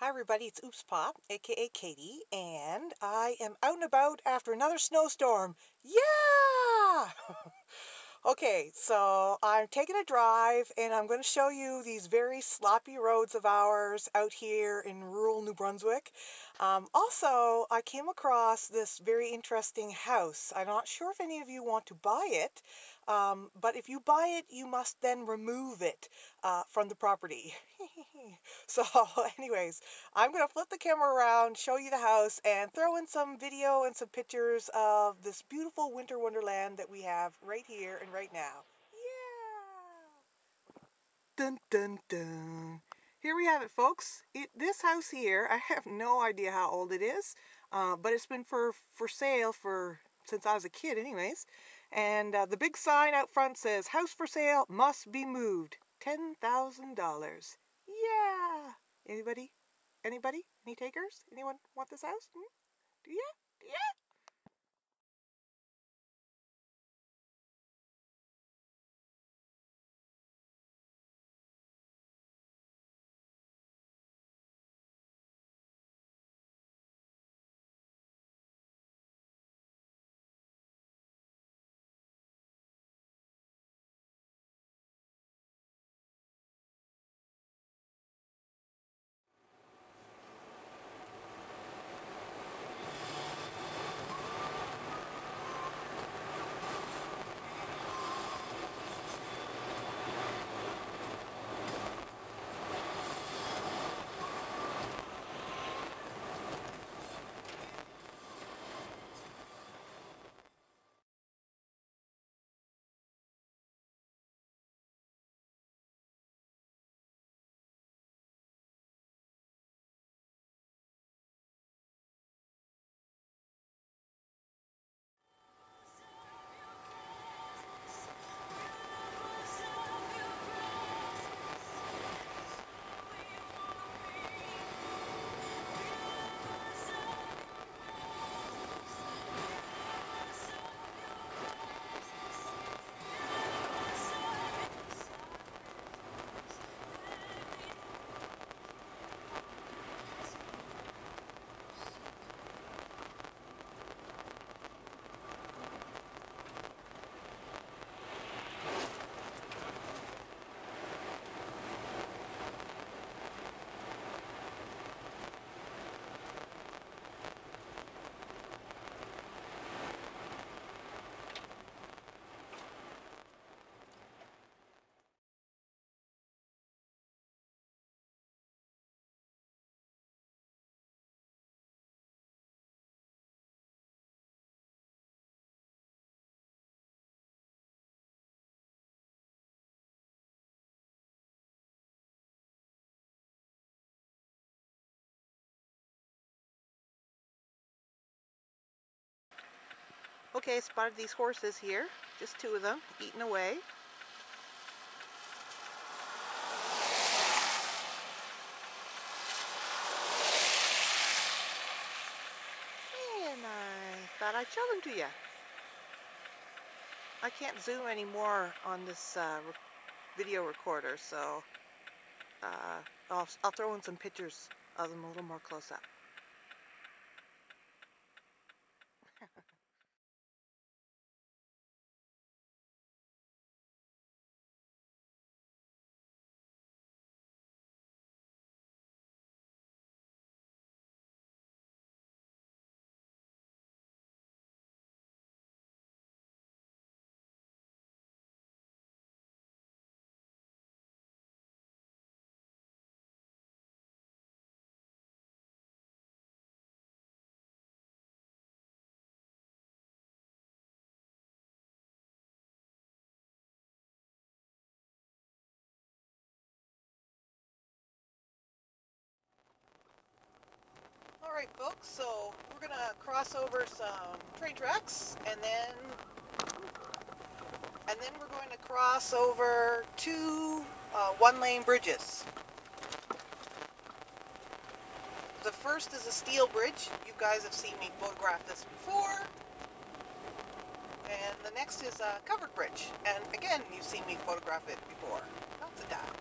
Hi everybody, it's Oops Pop, aka Katie, and I am out and about after another snowstorm. Yeah! Okay, so I'm taking a drive and I'm going to show you these very sloppy roads of ours out here in rural New Brunswick. Also, I came across this very interesting house. I'm not sure if any of you want to buy it, but if you buy it, you must then remove it from the property. So anyways, I'm going to flip the camera around, show you the house, and throw in some video and some pictures of this beautiful winter wonderland that we have right here and right now. Yeah! Dun dun dun. Here we have it, folks. This house here, I have no idea how old it is, but it's been for sale since I was a kid anyways. And the big sign out front says, "House for sale, must be moved. $10,000. Yeah! Anybody? Anybody? Any takers? Anyone want this house? Do ya? Do ya? Okay, I spotted these horses here. Just two of them, eating away. And I thought I'd show them to you. I can't zoom anymore on this video recorder, so I'll throw in some pictures of them a little more close up. Alright folks, so we're going to cross over some train tracks and then we're going to cross over two one-lane bridges. The first is a steel bridge. You guys have seen me photograph this before. And the next is a covered bridge. And again, you've seen me photograph it before. Lots of times.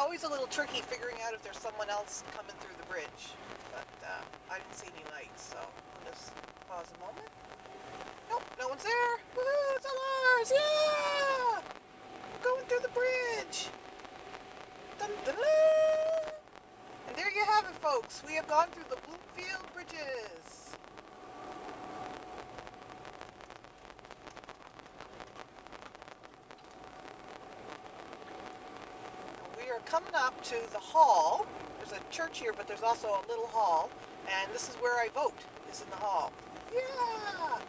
always a little tricky figuring out if there's someone else coming through the bridge. But I didn't see any lights, so I'll just pause a moment. Nope, no one's there. Woohoo, it's ours! Yeah! Going through the bridge. Dun, dun, dun. And there you have it, folks. We have gone through the Bloomfield bridges. We are coming up to the hall. There's a church here, but there's also a little hall. And this is where I vote, is in the hall. Yeah!